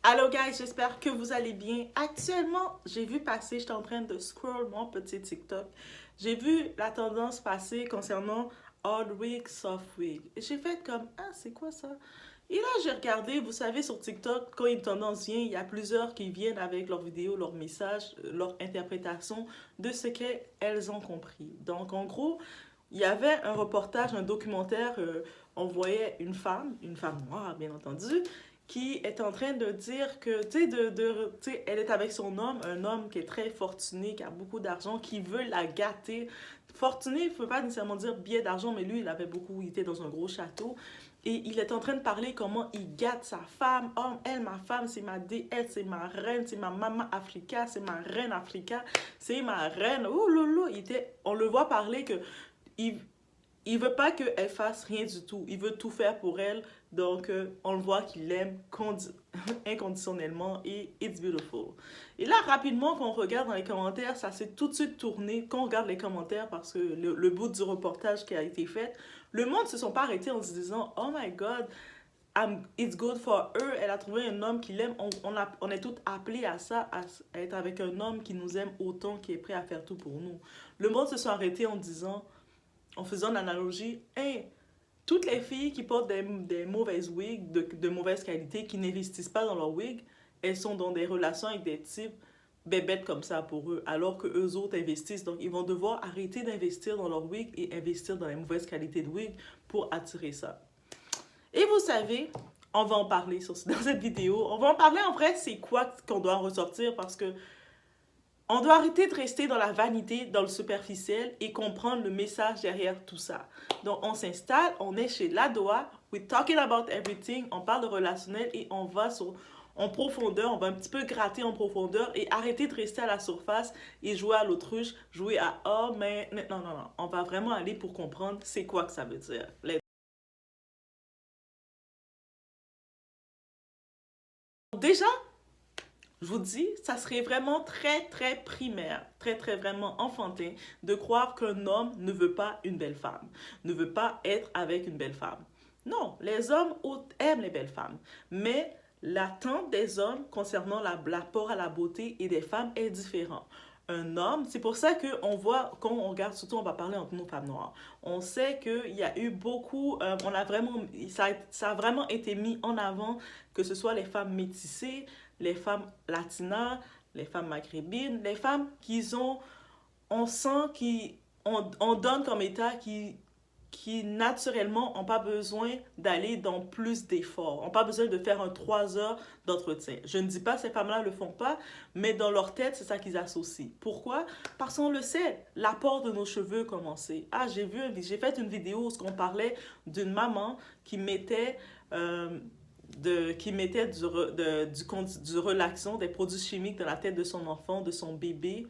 Allô guys, j'espère que vous allez bien. Actuellement, j'ai vu passer, j'étais en train de scroll mon petit TikTok. J'ai vu la tendance passer concernant hard wig, soft wig. Et j'ai fait comme, ah, c'est quoi ça? Et là, j'ai regardé, vous savez, sur TikTok, quand une tendance vient, il y a plusieurs qui viennent avec leurs vidéos, leurs messages, leur interprétation de ce qu'elles ont compris. Donc, en gros, il y avait un reportage, un documentaire, on voyait une femme noire, bien entendu, qui est en train de dire que, tu sais, tu sais, elle est avec son homme, un homme qui est très fortuné, qui a beaucoup d'argent, qui veut la gâter. Fortuné, il ne faut pas nécessairement dire billet d'argent, mais lui, il avait beaucoup, il était dans un gros château. Et il est en train de parler comment il gâte sa femme. Oh, elle, ma femme, c'est ma déesse, c'est ma reine, c'est ma maman Africa, c'est ma reine Africa, c'est ma reine. Oh lolo, on le voit parler que il, il veut pas qu'elle fasse rien du tout. Il veut tout faire pour elle. Donc, on le voit qu'il l'aime inconditionnellement et it's beautiful. Et là, rapidement, quand on regarde dans les commentaires, ça s'est tout de suite tourné. Quand on regarde les commentaires, parce que le bout du reportage qui a été fait, le monde ne se sont pas arrêtés en se disant, oh my god, it's good for her. Elle a trouvé un homme qui l'aime. On est tous appelés à ça, à être avec un homme qui nous aime autant, qui est prêt à faire tout pour nous. Le monde se sont arrêtés en disant, en faisant l'analogie, hey, toutes les filles qui portent des mauvaises wigs, de mauvaise qualité, qui n'investissent pas dans leur wig, elles sont dans des relations avec des types bébêtes comme ça pour eux, alors que eux autres investissent. Donc, ils vont devoir arrêter d'investir dans leur wig et investir dans les mauvaises qualités de wig pour attirer ça. Et vous savez, on va en parler dans cette vidéo. On va en parler en vrai, c'est quoi qu'on doit en ressortir parce que on doit arrêter de rester dans la vanité, dans le superficiel et comprendre le message derrière tout ça. Donc, on s'installe, on est chez Ladoa, we're talking about everything, on parle de relationnel et on va en profondeur, on va un petit peu gratter en profondeur et arrêter de rester à la surface et jouer à l'autruche, jouer à oh, mais non, non, non. On va vraiment aller pour comprendre c'est quoi que ça veut dire. Déjà, je vous dis, ça serait vraiment très, très primaire, très, très vraiment enfantin de croire qu'un homme ne veut pas une belle femme, ne veut pas être avec une belle femme. Non, les hommes aiment les belles femmes, mais l'attente des hommes concernant l'apport à la beauté et des femmes est différent. Un homme, c'est pour ça qu'on voit, quand on regarde, surtout on va parler entre nous femmes noires, on sait qu'il y a eu beaucoup, ça a vraiment été mis en avant, que ce soit les femmes métissées, les femmes latinas, les femmes maghrébines, les femmes on sent on donne comme état qui naturellement n'ont pas besoin d'aller dans plus d'efforts, n'ont pas besoin de faire un 3 heures d'entretien. Je ne dis pas que ces femmes-là ne le font pas, mais dans leur tête, c'est ça qu'ils associent. Pourquoi? Parce qu'on le sait, l'apport de nos cheveux commençait. Ah, j'ai fait une vidéo où on parlait d'une maman qui mettait du relaxant, des produits chimiques dans la tête de son enfant, de son bébé,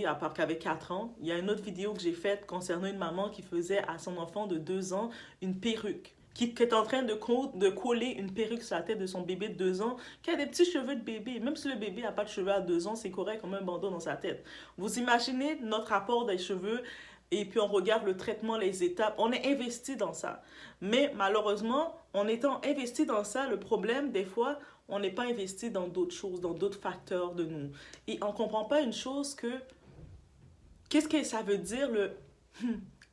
à part qu'avec 4 ans. Il y a une autre vidéo que j'ai faite concernant une maman qui faisait à son enfant de 2 ans une perruque. Qui est en train de coller une perruque sur la tête de son bébé de 2 ans, qui a des petits cheveux de bébé. Même si le bébé n'a pas de cheveux à 2 ans, c'est correct comme un bandeau dans sa tête. Vous imaginez notre rapport des cheveux et puis on regarde le traitement, les étapes. On est investi dans ça. Mais malheureusement, en étant investi dans ça, le problème, des fois, on n'est pas investi dans d'autres choses, dans d'autres facteurs de nous. Et on ne comprend pas une chose qu'est-ce que ça veut dire le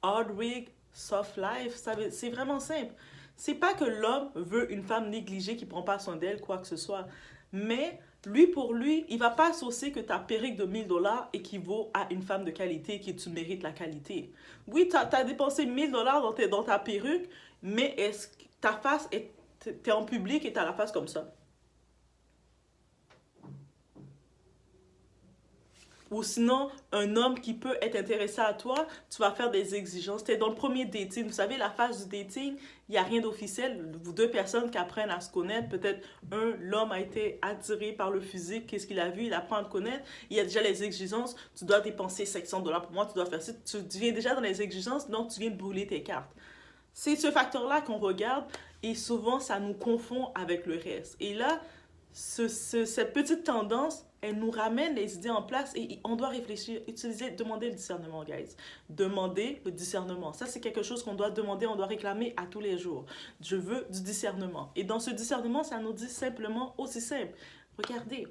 hard wig, soft life? C'est vraiment simple. C'est pas que l'homme veut une femme négligée qui prend pas soin d'elle, quoi que ce soit. Mais lui, pour lui, il va pas associer que ta perruque de 1000 $ équivaut à une femme de qualité et que tu mérites la qualité. Oui, tu as dépensé 1000 $ dans ta perruque, mais est-ce que ta face est... T'es en public et t'as la face comme ça. Ou sinon, un homme qui peut être intéressé à toi, tu vas faire des exigences. Tu es dans le premier dating. Vous savez, la phase du dating, il n'y a rien d'officiel. Vous deux personnes qui apprennent à se connaître. Peut-être l'homme a été attiré par le physique. Qu'est-ce qu'il a vu? Il apprend à te connaître. Il y a déjà les exigences. Tu dois dépenser 500 $ pour moi. Tu dois faire ça. Tu viens déjà dans les exigences, donc tu viens de brûler tes cartes. C'est ce facteur-là qu'on regarde et souvent, ça nous confond avec le reste. Et là, cette petite tendance elle nous ramène les idées en place et on doit réfléchir, demander le discernement, guys. Demander le discernement. Ça, c'est quelque chose qu'on doit demander, on doit réclamer à tous les jours. Je veux du discernement. Et dans ce discernement, ça nous dit simplement, aussi simple, regardez,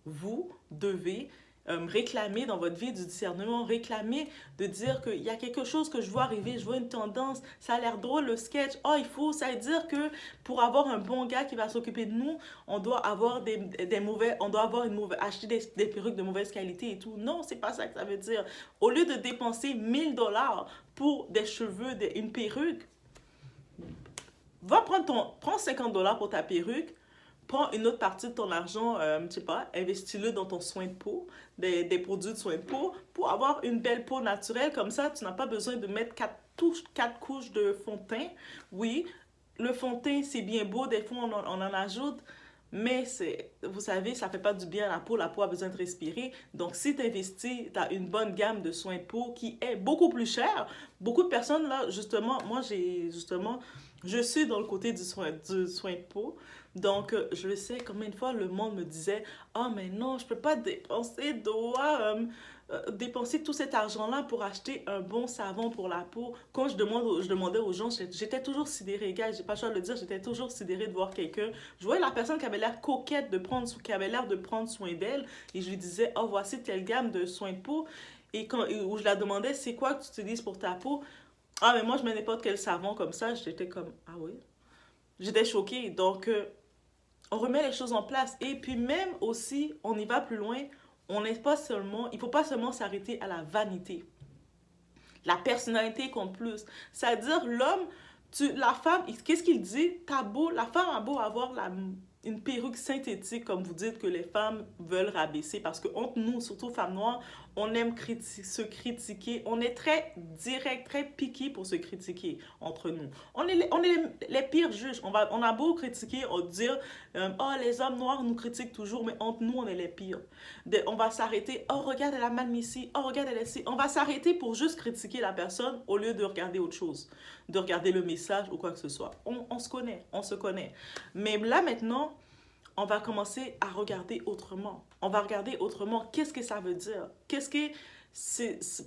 vous devez réclamer dans votre vie du discernement, réclamer de dire qu'il y a quelque chose que je vois arriver, je vois une tendance, ça a l'air drôle le sketch, oh il faut, ça veut dire que pour avoir un bon gars qui va s'occuper de nous, on doit avoir des mauvais, on doit avoir acheter des perruques de mauvaise qualité et tout. Non, c'est pas ça que ça veut dire. Au lieu de dépenser 1000 $ pour des cheveux, une perruque, prends 50 $ pour ta perruque, prends une autre partie de ton argent, je sais pas, investis-le dans ton soin de peau, des produits de soin de peau, pour avoir une belle peau naturelle. Comme ça, tu n'as pas besoin de mettre quatre couches de fond de teint. Oui, le fond de teint, c'est bien beau, des fois, on en ajoute, mais vous savez, ça fait pas du bien à la peau a besoin de respirer. Donc, si tu investis, tu as une bonne gamme de soins de peau qui est beaucoup plus chère. Beaucoup de personnes, là, justement, je suis dans le côté du soin de peau. Donc, je sais combien de fois le monde me disait, oh, mais non, je peux pas dépenser tout cet argent-là pour acheter un bon savon pour la peau. Quand je demandais aux gens, j'étais toujours sidérée, gars, j'ai pas le choix de le dire, j'étais toujours sidérée de voir quelqu'un. Je voyais la personne qui avait l'air coquette qui avait l'air de prendre soin d'elle, et je lui disais, oh, voici telle gamme de soins de peau. Où je la demandais, c'est quoi que tu utilises pour ta peau? Ah, mais moi, je mets n'importe quel savon comme ça. J'étais comme, ah oui? J'étais choquée. Donc, on remet les choses en place. Et puis même aussi, on y va plus loin. Il ne faut pas seulement s'arrêter à la vanité. La personnalité compte plus. C'est-à-dire, la femme, qu'est-ce qu'il dit? La femme a beau avoir une perruque synthétique, comme vous dites que les femmes veulent rabaisser, parce que entre nous, surtout femmes noires, on aime se critiquer, on est très direct, très piqué pour se critiquer entre nous. On est les pires juges. On a beau critiquer, on dire oh, les hommes noirs nous critiquent toujours, mais entre nous, on est les pires. On va s'arrêter, oh, regarde, elle a mal mis ici, oh, regarde, elle est ici. On va s'arrêter pour juste critiquer la personne au lieu de regarder autre chose, de regarder le message ou quoi que ce soit. On se connaît, on se connaît. Mais là, maintenant, on va commencer à regarder autrement. On va regarder autrement. Qu'est-ce que ça veut dire?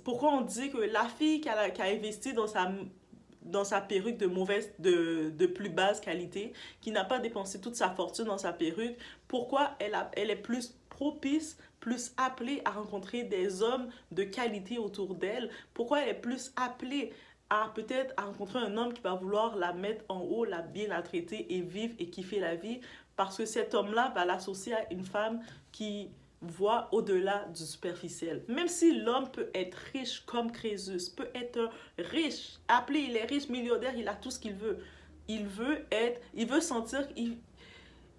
Pourquoi on dit que la fille qui a investi dans sa perruque de plus basse qualité, qui n'a pas dépensé toute sa fortune dans sa perruque, pourquoi elle est plus propice, plus appelée à rencontrer des hommes de qualité autour d'elle? Pourquoi elle est plus appelée à peut-être à rencontrer un homme qui va vouloir la mettre en haut, bien la traiter et vivre et kiffer la vie? Parce que cet homme-là va l'associer à une femme qui voit au-delà du superficiel. Même si l'homme peut être riche comme Crésus, peut être riche, il est riche, millionnaire, il a tout ce qu'il veut. Il veut sentir, il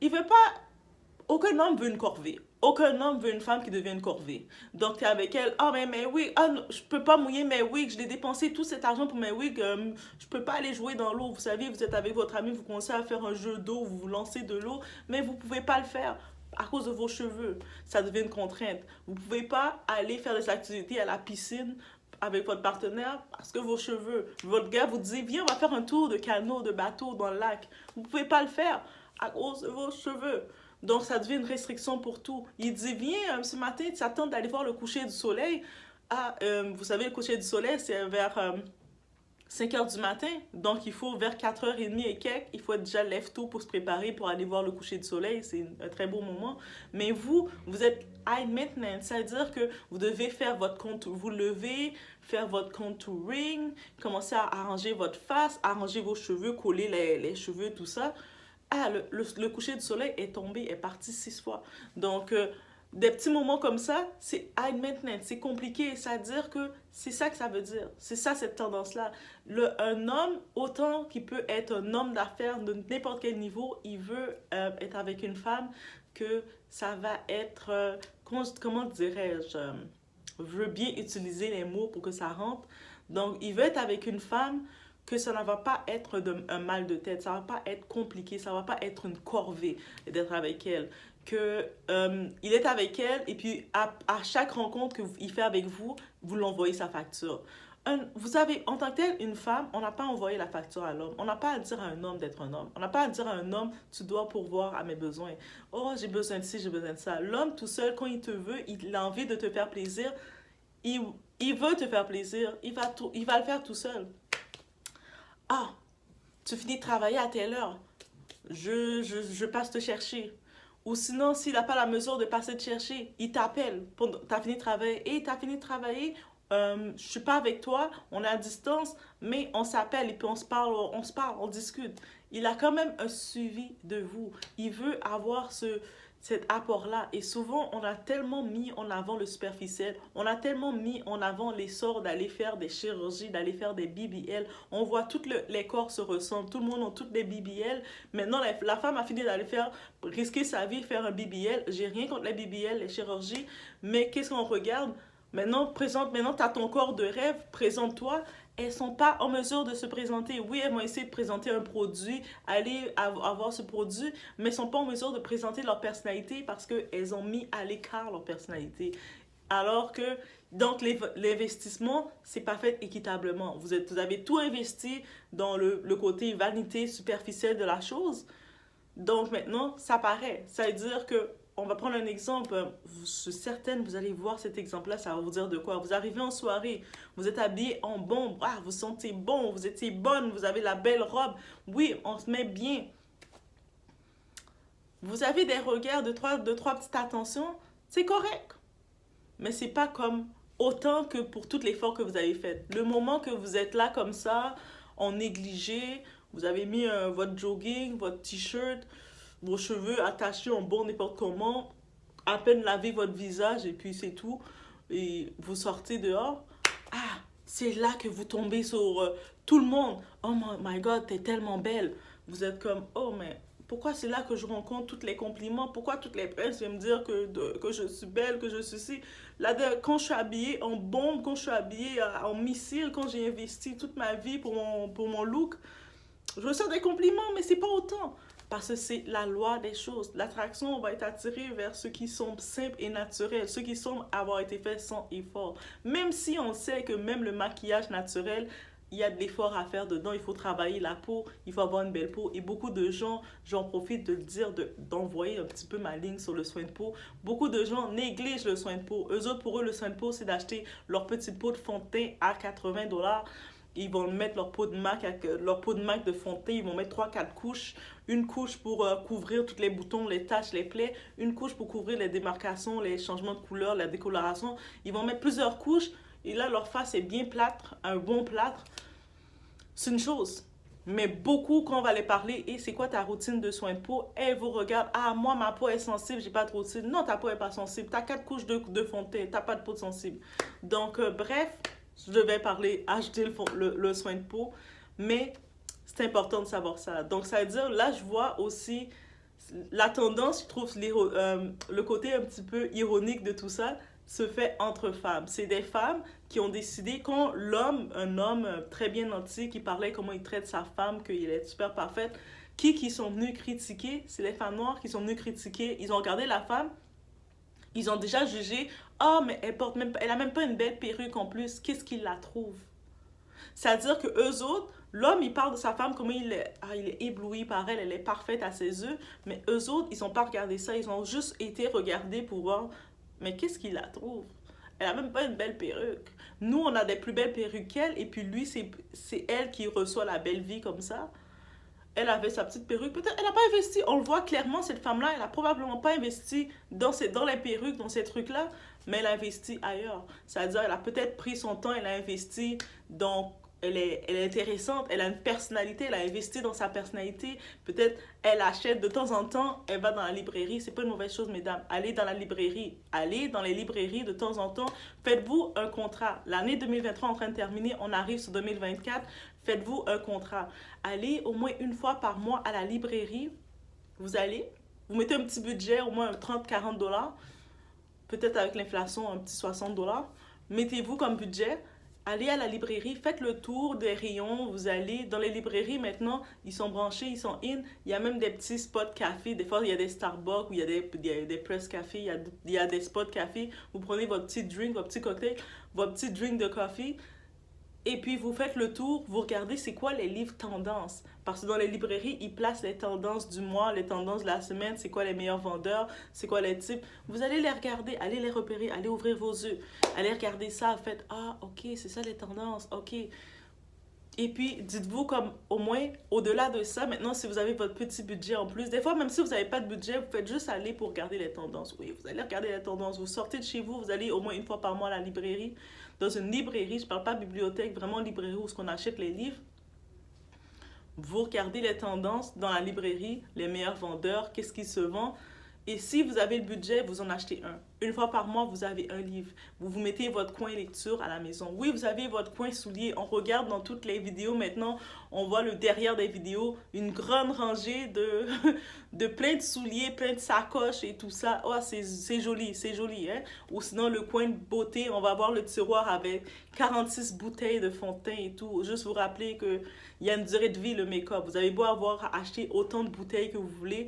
veut pas, aucun homme veut une corvée. Aucun homme veut une femme qui devient une corvée. Donc, tu es avec elle. Ah, mais oui, je peux pas mouiller mes wigs. Je l'ai dépensé tout cet argent pour mes wigs. Je peux pas aller jouer dans l'eau. Vous savez, vous êtes avec votre ami, vous commencez à faire un jeu d'eau, vous vous lancez de l'eau, mais vous pouvez pas le faire à cause de vos cheveux. Ça devient une contrainte. Vous pouvez pas aller faire des activités à la piscine avec votre partenaire parce que vos cheveux. Votre gars vous dit, viens, on va faire un tour de canot, de bateau dans le lac. Vous pouvez pas le faire à cause de vos cheveux. Donc, ça devient une restriction pour tout. Il dit, viens, ce matin, tu attends d'aller voir le coucher du soleil. Ah, vous savez, le coucher du soleil, c'est vers 5 heures du matin. Donc, il faut vers 4h30 et quelques, il faut être déjà lève tôt pour se préparer pour aller voir le coucher du soleil. C'est un très beau moment. Mais vous êtes high maintenance. C'est-à-dire que vous devez faire votre contour, vous levez, faire votre contouring, commencer à arranger votre face, arranger vos cheveux, coller les cheveux, tout ça. Ah, le coucher du soleil est tombé, est parti 6 fois. Donc, des petits moments comme ça, c'est high maintenance, c'est compliqué. C'est-à-dire que c'est ça que ça veut dire. C'est ça, cette tendance-là. Un homme, autant qu'il peut être un homme d'affaires de n'importe quel niveau, il veut être avec une femme que ça va être, comment dirais-je, je veux bien utiliser les mots pour que ça rentre. Donc, il veut être avec une femme que ça ne va pas être un mal de tête, ça ne va pas être compliqué, ça ne va pas être une corvée d'être avec elle. Il est avec elle et puis à chaque rencontre qu'il fait avec vous, vous l'envoyez sa facture. Vous avez, en tant que tel, une femme, on n'a pas envoyé la facture à l'homme. On n'a pas à dire à un homme d'être un homme. On n'a pas à dire à un homme, tu dois pourvoir à mes besoins. Oh, j'ai besoin de ci, j'ai besoin de ça. L'homme, tout seul, quand il te veut, il a envie de te faire plaisir. Il, il veut te faire plaisir. Il va le faire tout seul. Ah, tu finis de travailler à telle heure. Je passe te chercher. Ou sinon, s'il n'a pas la mesure de passer te chercher, il t'appelle. T'as fini de travailler. Et t'as fini de travailler. Je suis pas avec toi, on est à distance, mais on s'appelle et puis on discute. Il a quand même un suivi de vous. Il veut avoir cet apport-là. Et souvent, on a tellement mis en avant le superficiel, on a tellement mis en avant l'essor d'aller faire des chirurgies, d'aller faire des BBL. On voit tous les corps se ressemblent, tout le monde a toutes des BBL. Maintenant, la femme a fini d'aller risquer sa vie, faire un BBL. J'ai rien contre les BBL, les chirurgies, mais qu'est-ce qu'on regarde? Maintenant, tu as ton corps de rêve, présente-toi. Elles ne sont pas en mesure de se présenter. Oui, elles vont essayer de présenter un produit, aller avoir ce produit, mais elles ne sont pas en mesure de présenter leur personnalité parce qu'elles ont mis à l'écart leur personnalité. Alors que, donc, l'investissement, c'est pas fait équitablement. Vous avez tout investi dans le côté vanité superficielle de la chose. Donc maintenant, ça paraît. Ça veut dire que, on va prendre un exemple, je suis certaine, vous allez voir cet exemple-là, ça va vous dire de quoi. Vous arrivez en soirée, vous êtes habillé en bon, vous sentez bon, vous étiez bonne, vous avez la belle robe. Oui, on se met bien. Vous avez des regards, deux, trois petites attentions, c'est correct. Mais c'est pas comme autant que pour tout l'effort que vous avez fait. Le moment que vous êtes là comme ça, en négligé, vous avez mis votre jogging, votre t-shirt, vos cheveux attachés en bon n'importe comment, à peine laver votre visage et puis c'est tout. Et vous sortez dehors. Ah, c'est là que vous tombez sur tout le monde. Oh my God, t'es tellement belle. Vous êtes comme, oh mais pourquoi c'est là que je rencontre tous les compliments? Pourquoi toutes les presses viennent me dire que je suis belle, que je suis ci? Là, quand je suis habillée en bombe, quand je suis habillée en missile, quand j'ai investi toute ma vie pour mon look, je reçois des compliments, mais c'est pas autant. Parce que c'est la loi des choses. L'attraction va être attirée vers ceux qui sont simples et naturels, ceux qui semblent avoir été faits sans effort. Même si on sait que même le maquillage naturel, il y a de l'effort à faire dedans, il faut travailler la peau, il faut avoir une belle peau. Et beaucoup de gens, j'en profite de le dire, d'envoyer un petit peu ma ligne sur le soin de peau. Beaucoup de gens négligent le soin de peau. Eux autres, pour eux, le soin de peau, c'est d'acheter leur petite peau de fond de teint à 80$. Ils vont mettre leur peau de MAC de fond de teint, ils vont mettre 3-4 couches. Une couche pour couvrir tous les boutons, les taches, les plaies. Une couche pour couvrir les démarcations, les changements de couleur, la décoloration. Ils vont mettre plusieurs couches et là, leur face est bien plâtre, un bon plâtre. C'est une chose. Mais beaucoup, quand on va les parler, et c'est quoi ta routine de soins de peau? Elles vous regardent, ah, moi, ma peau est sensible, j'ai pas de routine. Non, ta peau est pas sensible. T'as 4 couches de fond de teint, t'as pas de peau sensible. Donc, bref, je vais acheter le soin de peau, mais c'est important de savoir ça. Donc, ça veut dire, là, je vois aussi la tendance, je trouve le côté un petit peu ironique de tout ça, se fait entre femmes. C'est des femmes qui ont décidé, quand un homme très bien nanti, qui parlait comment il traite sa femme, qu'il est super parfaite, qui sont venus critiquer, c'est les femmes noires qui sont venues critiquer, ils ont regardé la femme, ils ont déjà jugé, ah, mais elle a même pas une belle perruque en plus, qu'est-ce qu'il la trouve? C'est-à-dire que eux autres, l'homme, il parle de sa femme, comment il est ébloui par elle, elle est parfaite à ses yeux, mais eux autres, ils n'ont pas regardé ça, ils ont juste été regardés pour voir, mais qu'est-ce qu'il la trouve? Elle a même pas une belle perruque. Nous, on a des plus belles perruques qu'elle, et puis lui, c'est elle qui reçoit la belle vie comme ça. Elle avait sa petite perruque. Peut-être elle n'a pas investi. On le voit clairement, cette femme-là, elle n'a probablement pas investi dans les perruques, dans ces trucs-là, mais elle a investi ailleurs. C'est-à-dire, elle a peut-être pris son temps, elle a investi dans... Elle est intéressante, elle a une personnalité, elle a investi dans sa personnalité. Peut-être elle achète de temps en temps, elle va dans la librairie. C'est pas une mauvaise chose, mesdames. Allez dans la librairie. Allez dans les librairies de temps en temps. Faites-vous un contrat. L'année 2023 est en train de terminer, on arrive sur 2024. Faites-vous un contrat. Allez au moins une fois par mois à la librairie. Vous mettez un petit budget, au moins 30-40$. Peut-être avec l'inflation, un petit 60$. Mettez-vous comme budget. Allez à la librairie, faites le tour des rayons. Vous allez dans les librairies maintenant, ils sont branchés, ils sont in. Il y a même des petits spots café. Des fois, il y a des Starbucks, ou il y a des press café, il y a des spots café. Vous prenez votre petit drink, votre petit cocktail, votre petit drink de café. Et puis vous faites le tour, vous regardez c'est quoi les livres tendances. Parce que dans les librairies, ils placent les tendances du mois, les tendances de la semaine, c'est quoi les meilleurs vendeurs, c'est quoi les types. Vous allez les regarder, allez les repérer, allez ouvrir vos yeux, allez regarder ça, faites ah ok, c'est ça les tendances, ok. Et puis, dites-vous comme au moins, au-delà de ça, maintenant, si vous avez votre petit budget en plus, des fois, même si vous n'avez pas de budget, vous faites juste aller pour regarder les tendances. Oui, vous allez regarder les tendances. Vous sortez de chez vous, vous allez au moins une fois par mois à la librairie. Dans une librairie, je ne parle pas bibliothèque, vraiment librairie où on achète les livres. Vous regardez les tendances dans la librairie, les meilleurs vendeurs, qu'est-ce qui se vend. Et si vous avez le budget, vous en achetez un. Une fois par mois, vous avez un livre. Vous vous mettez votre coin lecture à la maison. Oui, vous avez votre coin soulier. On regarde dans toutes les vidéos maintenant, on voit le derrière des vidéos, une grande rangée de plein de souliers, plein de sacoches et tout ça. Oh, c'est joli, hein? Ou sinon, le coin de beauté, on va voir le tiroir avec 46 bouteilles de fond de teint et tout. Juste vous rappeler qu'il y a une durée de vie, le make-up. Vous avez beau avoir acheté autant de bouteilles que vous voulez,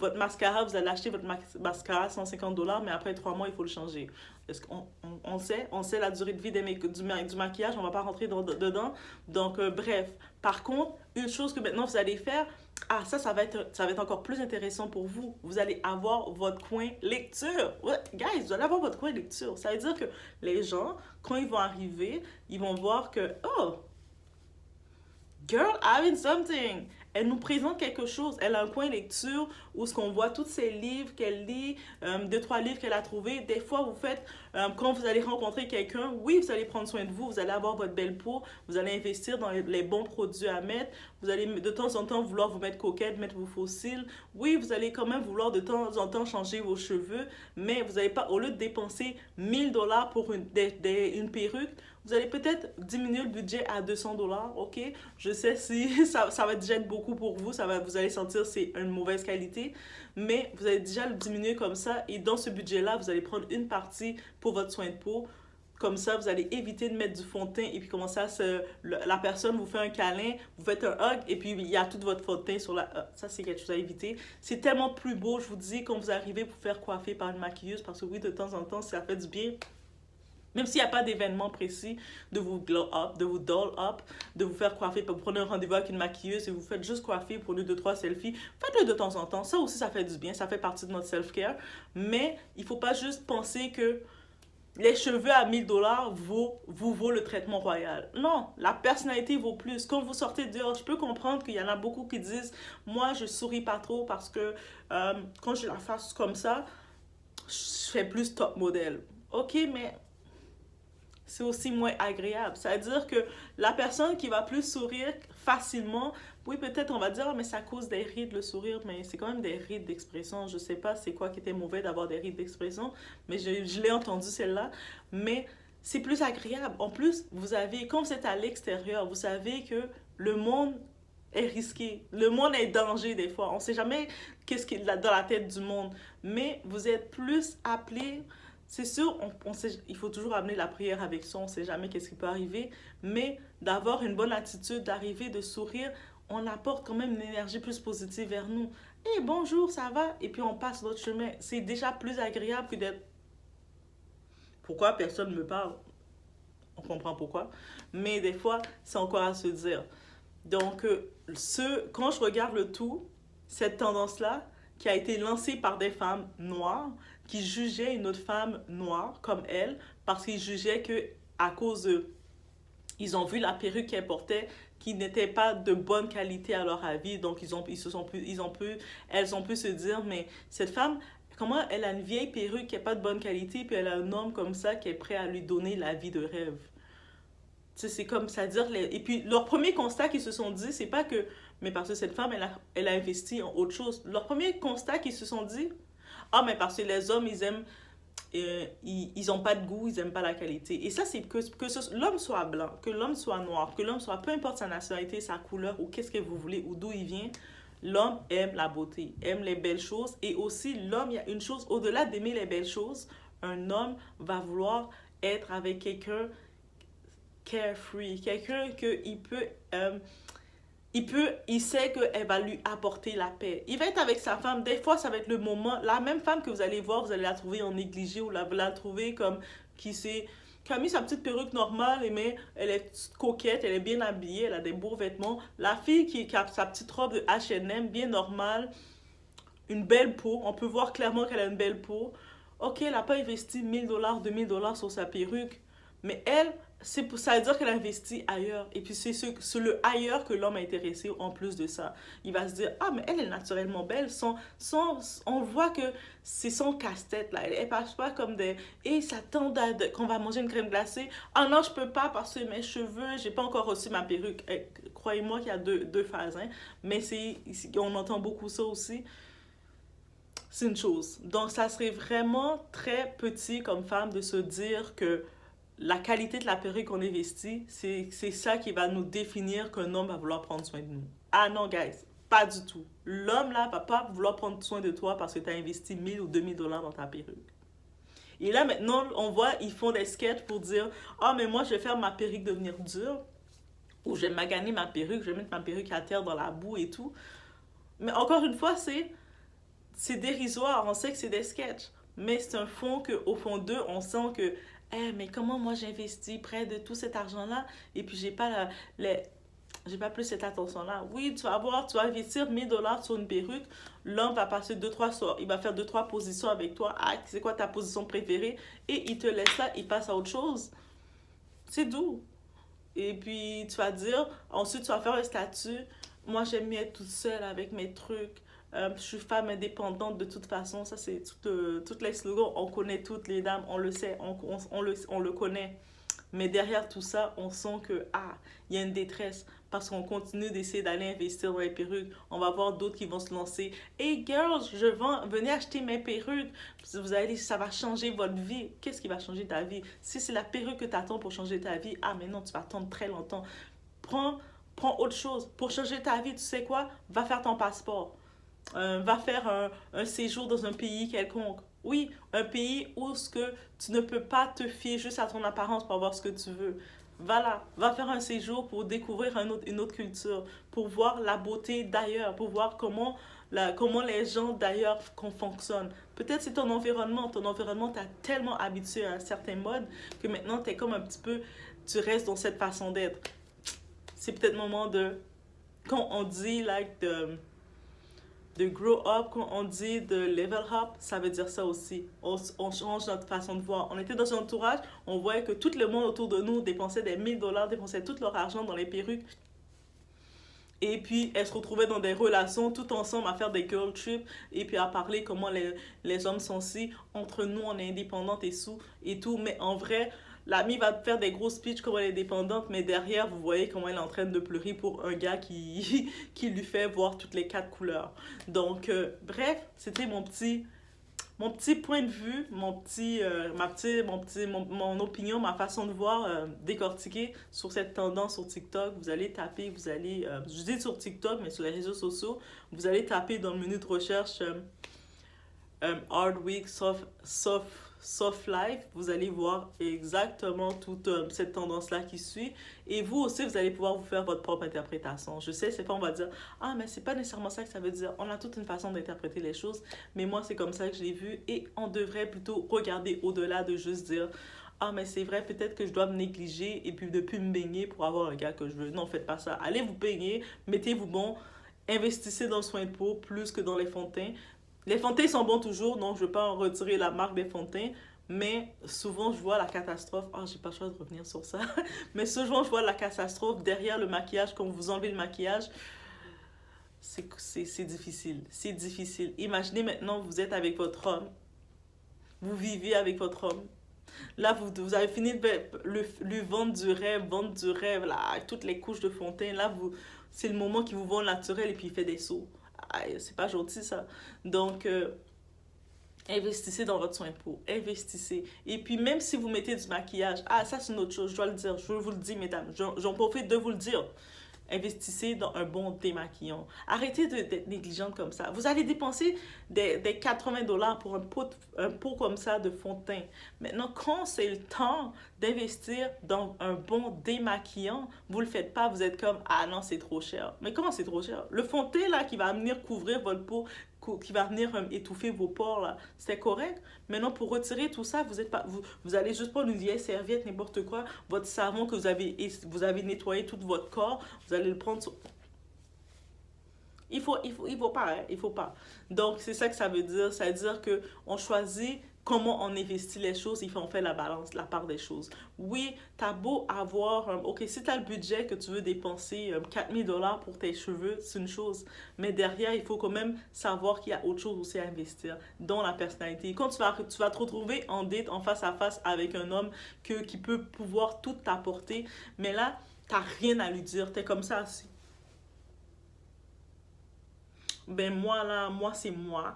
votre mascara, vous allez acheter votre mascara à 150 $, mais après 3 mois, il faut le changer. Est-ce qu'on on sait la durée de vie du maquillage, on ne va pas rentrer dedans. Donc, bref. Par contre, une chose que maintenant vous allez faire, ah, ça va être encore plus intéressant pour vous. Vous allez avoir votre coin lecture. Ouais, guys, vous allez avoir votre coin lecture. Ça veut dire que les gens, quand ils vont arriver, ils vont voir que, oh, girl having something. Elle nous présente quelque chose. Elle a un coin lecture où ce qu'on voit tous ses livres qu'elle lit, 2-3 livres qu'elle a trouvés. Des fois, vous faites, quand vous allez rencontrer quelqu'un, oui, vous allez prendre soin de vous, vous allez avoir votre belle peau, vous allez investir dans les bons produits à mettre. Vous allez de temps en temps vouloir vous mettre coquette, mettre vos fossiles. Oui, vous allez quand même vouloir de temps en temps changer vos cheveux, mais vous n'allez pas, au lieu de dépenser 1000 $ pour une perruque, vous allez peut-être diminuer le budget à 200 $, ok? Je sais si ça va déjà être beaucoup pour vous, vous allez sentir que c'est une mauvaise qualité, mais vous allez déjà le diminuer comme ça, et dans ce budget-là, vous allez prendre une partie pour votre soin de peau. Comme ça, vous allez éviter de mettre du fond de teint et puis comment ça, la personne vous fait un câlin, vous faites un hug et puis il y a tout votre fond de teint sur la... ça, c'est quelque chose à éviter. C'est tellement plus beau, je vous dis, quand vous arrivez pour faire coiffer par une maquilleuse parce que oui, de temps en temps, ça fait du bien. Même s'il n'y a pas d'événement précis, de vous glow up, de vous doll up, de vous faire coiffer, vous prenez un rendez-vous avec une maquilleuse et vous faites juste coiffer pour 2-3 selfies, faites-le de temps en temps. Ça aussi, ça fait du bien, ça fait partie de notre self-care. Mais il ne faut pas juste penser que les cheveux à 1000 $ vous vaut le traitement royal. Non, la personnalité vaut plus. Quand vous sortez dehors, je peux comprendre qu'il y en a beaucoup qui disent « Moi, je souris pas trop parce que quand j'ai la face comme ça, je fais plus top modèle. » Ok, mais c'est aussi moins agréable. C'est-à-dire que la personne qui va plus sourire facilement, oui, peut-être on va dire, mais ça cause des rides le sourire, mais c'est quand même des rides d'expression. Je sais pas c'est quoi qui était mauvais d'avoir des rides d'expression, mais je l'ai entendu celle-là. Mais c'est plus agréable. En plus, quand vous êtes à l'extérieur, vous savez que le monde est risqué. Le monde est danger des fois. On ne sait jamais qu'est-ce qui est dans la tête du monde. Mais vous êtes plus appelé. C'est sûr, il faut toujours amener la prière avec ça, on ne sait jamais qu'est-ce qui peut arriver, mais d'avoir une bonne attitude, d'arriver, de sourire, on apporte quand même une énergie plus positive vers nous. « Hey, bonjour, ça va? » Et puis on passe notre chemin. C'est déjà plus agréable que d'être... Pourquoi personne me parle? On comprend pourquoi. Mais des fois, c'est encore à se dire. Donc, quand je regarde le tout, cette tendance-là, qui a été lancée par des femmes noires, qui jugeaient une autre femme noire comme elle, parce qu'ils jugeaient que à cause de... Ils ont vu la perruque qu'elle portait qui n'était pas de bonne qualité à leur avis, donc elles ont pu se dire, mais cette femme, comment elle a une vieille perruque qui n'est pas de bonne qualité, puis elle a un homme comme ça qui est prêt à lui donner la vie de rêve. Tu sais, c'est comme ça dire... Et puis, leur premier constat qu'ils se sont dit, c'est pas que... Mais parce que cette femme, elle a investi en autre chose. Leur premier constat qu'ils se sont dit, ah, mais parce que les hommes, ils aiment... ils n'ont pas de goût, ils n'aiment pas la qualité. Et ça, c'est que l'homme soit blanc, que l'homme soit noir, que l'homme soit... Peu importe sa nationalité, sa couleur, ou qu'est-ce que vous voulez, ou d'où il vient, l'homme aime la beauté, aime les belles choses. Et aussi, l'homme, il y a une chose, au-delà d'aimer les belles choses, un homme va vouloir être avec quelqu'un carefree, quelqu'un qu'il peut... il sait qu'elle va lui apporter la paix. Il va être avec sa femme. Des fois, ça va être le moment. La même femme que vous allez voir, vous allez la trouver en négligé ou la trouver comme qui sait qui a mis sa petite perruque normale, mais elle est coquette, elle est bien habillée, elle a des beaux vêtements. La fille qui a sa petite robe de H&M, bien normale, une belle peau, on peut voir clairement qu'elle a une belle peau. Ok, elle n'a pas investi 1000 $, 2000 $ sur sa perruque, mais elle, ça veut dire qu'elle a investi ailleurs. Et puis c'est le ailleurs que l'homme est intéressé en plus de ça. Il va se dire, ah, mais elle est naturellement belle. On voit que c'est son casse-tête, là. Elle passe pas comme des, et ça tend qu'on va manger une crème glacée. Ah non, je peux pas parce que mes cheveux, j'ai pas encore reçu ma perruque. Croyez-moi qu'il y a deux phases, hein. Mais on entend beaucoup ça aussi. C'est une chose. Donc, ça serait vraiment très petit comme femme de se dire que la qualité de la perruque qu'on investit, c'est ça qui va nous définir qu'un homme va vouloir prendre soin de nous. Ah non, guys, pas du tout. L'homme, là, va pas vouloir prendre soin de toi parce que tu as investi 1000 ou 2000 $ dans ta perruque. Et là, maintenant, on voit, ils font des sketchs pour dire, ah, mais moi, je vais faire ma perruque devenir dure, ou je vais maganer ma perruque, je vais mettre ma perruque à terre dans la boue et tout. Mais encore une fois, c'est dérisoire, on sait que c'est des sketchs, mais c'est un fond qu'au fond d'eux, on sent que, eh, mais comment moi j'investis près de tout cet argent-là et puis j'ai pas plus cette attention-là. Oui, tu vas investir 1000 $ sur une perruque, l'homme va passer 2-3 soirs, il va faire 2-3 positions avec toi, ah, c'est quoi ta position préférée, et il te laisse là, il passe à autre chose. C'est doux. Et puis tu vas dire, ensuite tu vas faire un statut, moi j'aime mieux être toute seule avec mes trucs. Je suis femme indépendante de toute façon. Ça, c'est toutes les slogans. On connaît toutes les dames, on le sait, on le connaît. Mais derrière tout ça, on sent que, ah, il y a une détresse. Parce qu'on continue d'essayer d'aller investir dans les perruques. On va voir d'autres qui vont se lancer. Hey girls, venez acheter mes perruques. Vous allez, ça va changer votre vie. Qu'est-ce qui va changer ta vie? Si c'est la perruque que tu attends pour changer ta vie, ah, mais non, tu vas attendre très longtemps. Prends autre chose. Pour changer ta vie, tu sais quoi? Va faire ton passeport. Va faire un séjour dans un pays quelconque. Oui, un pays où ce que tu ne peux pas te fier juste à ton apparence pour avoir ce que tu veux. Va là, va faire un séjour pour découvrir une autre culture, pour voir la beauté d'ailleurs, pour voir comment les gens d'ailleurs fonctionnent. Peut-être c'est ton environnement t'a tellement habitué à un certain mode que maintenant t'es comme un petit peu, tu restes dans cette façon d'être. C'est peut-être le moment quand on dit de grow up, quand on dit de level up, ça veut dire ça aussi. On change notre façon de voir. On était dans un entourage, on voyait que tout le monde autour de nous dépensait des 1000 $, dépensait tout leur argent dans les perruques. Et puis, elles se retrouvaient dans des relations tout ensemble à faire des girl trips et puis à parler comment les hommes sont si. Entre nous, on est indépendantes et tout. Mais en vrai, l'amie va faire des gros speeches comme elle est dépendante, mais derrière, vous voyez comment elle est en train de pleurer pour un gars qui lui fait voir toutes les 4 couleurs. Donc, bref, c'était mon petit point de vue, mon opinion, ma façon de voir décortiquer sur cette tendance sur TikTok. Vous allez taper, je dis sur TikTok, mais sur les réseaux sociaux, vous allez taper dans le menu de recherche Hard Week, Soft Life, vous allez voir exactement toute cette tendance-là qui suit. Et vous aussi, vous allez pouvoir vous faire votre propre interprétation. Je sais, c'est pas, on va dire, ah, mais c'est pas nécessairement ça que ça veut dire. On a toute une façon d'interpréter les choses, mais moi, c'est comme ça que je l'ai vu. Et on devrait plutôt regarder au-delà de juste dire, ah, mais c'est vrai, peut-être que je dois me négliger et puis de plus me baigner pour avoir un gars que je veux. Non, faites pas ça. Allez vous baigner, mettez-vous bon, investissez dans le soin de peau plus que dans les fonds de teint. Les fonds de teint sont bons toujours, donc je ne veux pas en retirer la marque des fonds de teint, mais souvent je vois la catastrophe. Ah, j'ai pas le choix de revenir sur ça. Mais souvent je vois la catastrophe derrière le maquillage, quand vous enlevez le maquillage. C'est difficile. C'est difficile. Imaginez maintenant, vous êtes avec votre homme. Vous vivez avec votre homme. Là, vous avez fini de lui vendre du rêve, là, avec toutes les couches de fond de teint. Là, c'est le moment qu'il vous vend naturel et puis il fait des sauts. C'est pas gentil ça. Donc, investissez dans votre soin de peau. Investissez. Et puis, même si vous mettez du maquillage, ah, ça c'est une autre chose, je dois le dire. Je vous le dis, mesdames. J'en profite de vous le dire. Investissez dans un bon démaquillant. Arrêtez d'être négligente comme ça. Vous allez dépenser des 80 $ pour un pot comme ça de fond de teint. Maintenant, quand c'est le temps d'investir dans un bon démaquillant, vous ne le faites pas. Vous êtes comme, ah non, c'est trop cher. Mais comment c'est trop cher? Le fond de teint là qui va venir couvrir votre peau, qui va venir étouffer vos pores, là, c'est correct. Maintenant, pour retirer tout ça, vous allez juste prendre une vieille serviette, n'importe quoi, votre savon que vous avez nettoyé tout votre corps, vous allez le prendre sur... Il faut pas, hein, il faut pas. Donc, c'est ça que ça veut dire. Ça veut dire que on choisit comment on investit les choses, on fait la balance, la part des choses. Oui, t'as beau avoir, ok, si t'as le budget que tu veux dépenser 4 000 $ pour tes cheveux, c'est une chose. Mais derrière, il faut quand même savoir qu'il y a autre chose aussi à investir, dont la personnalité. Quand tu vas te retrouver en date, en face à face avec un homme qui peut pouvoir tout t'apporter, mais là, t'as rien à lui dire, t'es comme ça aussi. Ben moi là, moi c'est moi.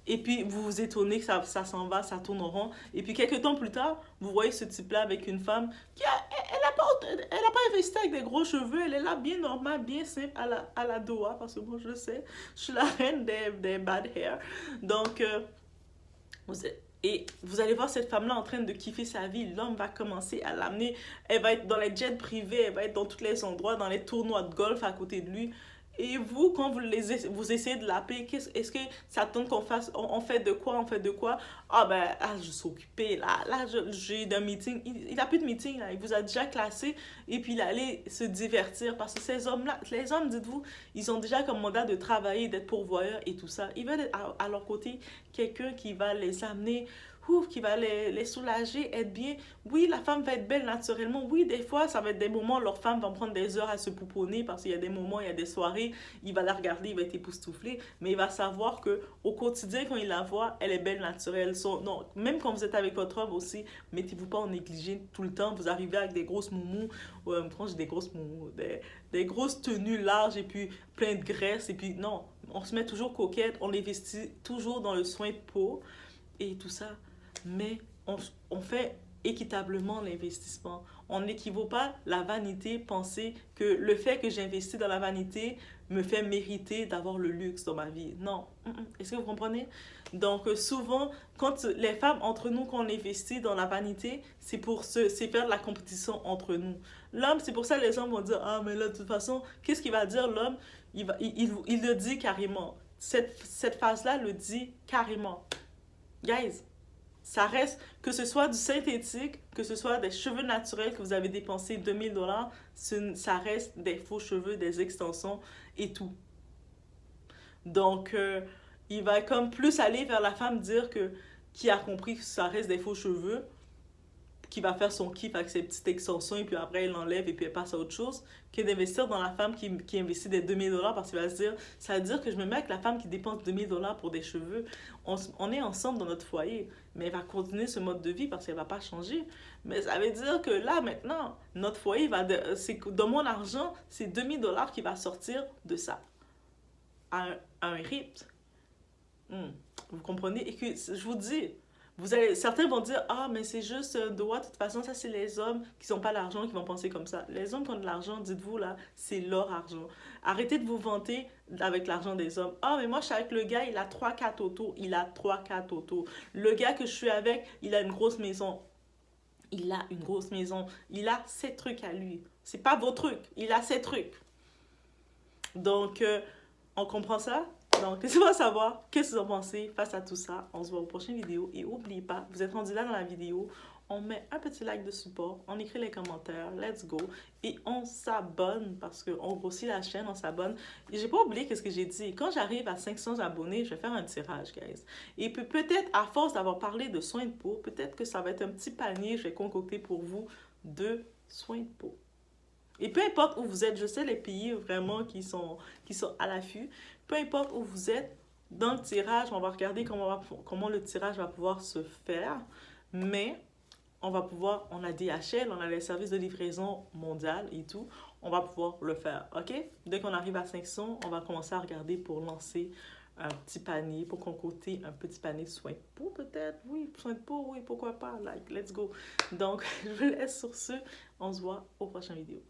Et puis vous vous étonnez que ça s'en va, ça tourne en rond. Et puis quelques temps plus tard, vous voyez ce type-là avec une femme elle a pas investi avec des gros cheveux, elle est là bien normale, bien simple à la Doha, parce que moi je le sais, je suis la reine des bad hair. Donc, et vous allez voir cette femme-là en train de kiffer sa vie. L'homme va commencer à l'amener. Elle va être dans les jets privés, elle va être dans tous les endroits, dans les tournois de golf à côté de lui. Et vous, quand vous essayez de l'appeler, est-ce que ça tente qu'on fasse, on fait de quoi, on fait de quoi? Ah ben, je suis occupée, là j'ai un meeting. Il a plus de meeting, là, il vous a déjà classé, et puis il allait se divertir. Parce que ces hommes-là, les hommes, dites-vous, ils ont déjà comme mandat de travailler, d'être pourvoyeurs et tout ça. Ils veulent être à leur côté quelqu'un qui va les amener, ouf, qui va les soulager, être bien. Oui, la femme va être belle naturellement. Oui, des fois, ça va être des moments, leur femme va prendre des heures à se pouponner parce qu'il y a des moments, il y a des soirées, il va la regarder, il va être époustouflé, mais il va savoir que au quotidien, quand il la voit, elle est belle naturelle. Non, même quand vous êtes avec votre homme aussi, mettez-vous pas en négligé tout le temps. Vous arrivez avec des grosses moumous, quand j'ai des grosses moumous, des grosses tenues larges et puis plein de graisse. Et puis non, on se met toujours coquette, on investit toujours dans le soin de peau et tout ça. Mais on fait équitablement l'investissement. On n'équivaut pas la vanité, penser que le fait que j'investis dans la vanité me fait mériter d'avoir le luxe dans ma vie. Non. Est-ce que vous comprenez? Donc, souvent, quand les femmes, entre nous, quand on investit dans la vanité, c'est faire de la compétition entre nous. L'homme, c'est pour ça que les hommes vont dire, ah, mais là, de toute façon, qu'est-ce qu'il va dire, l'homme? Il le dit carrément. Cette phase-là le dit carrément. Guys, ça reste, que ce soit du synthétique, que ce soit des cheveux naturels que vous avez dépensé 2 000 $, ça reste des faux cheveux, des extensions et tout. Donc, il va comme plus aller vers la femme dire que qui a compris que ça reste des faux cheveux, qui va faire son kiff avec ses petites extensions et puis après elle l'enlève et puis elle passe à autre chose, que d'investir dans la femme qui investit des 2 000 $ parce qu'il va se dire, ça veut dire que je me mets avec la femme qui dépense 2 000 $ pour des cheveux. On est ensemble dans notre foyer, mais elle va continuer ce mode de vie parce qu'elle va pas changer. Mais ça veut dire que là maintenant, notre foyer dans mon argent, c'est 2 000 $ qui va sortir de ça à un rythme. Vous comprenez? Et que je vous dis, certains vont dire, ah, mais c'est juste droit, de toute façon, ça, c'est les hommes qui n'ont pas l'argent qui vont penser comme ça. Les hommes qui ont de l'argent, dites-vous, là, c'est leur argent. Arrêtez de vous vanter avec l'argent des hommes. Ah, mais moi, je suis avec le gars, il a 3-4 autos. Il a 3-4 autos. Le gars que je suis avec, il a une grosse maison. Il a une grosse maison. Il a ses trucs à lui. C'est pas vos trucs. Il a ses trucs. Donc, on comprend ça? Donc, laissez-moi savoir qu'est-ce que vous en pensez face à tout ça. On se voit aux prochaines vidéos. Et n'oubliez pas, vous êtes rendu là dans la vidéo, on met un petit like de support, on écrit les commentaires, let's go. Et on s'abonne parce qu'on grossit la chaîne, on s'abonne. Et j'ai pas oublié ce que j'ai dit. Quand j'arrive à 500 abonnés, je vais faire un tirage, guys. Et puis peut-être, à force d'avoir parlé de soins de peau, peut-être que ça va être un petit panier, je vais concocter pour vous de soins de peau. Et peu importe où vous êtes, je sais les pays vraiment qui sont à l'affût, peu importe où vous êtes, dans le tirage, on va regarder comment le tirage va pouvoir se faire, mais on a DHL, on a les services de livraison mondiale et tout, on va pouvoir le faire, ok? Dès qu'on arrive à 500, on va commencer à regarder pour lancer un petit panier, pour concocter un petit panier de soins de peau peut-être, oui, soins de peau, oui, pourquoi pas, like, let's go. Donc, je vous laisse sur ce, on se voit aux prochaines vidéos.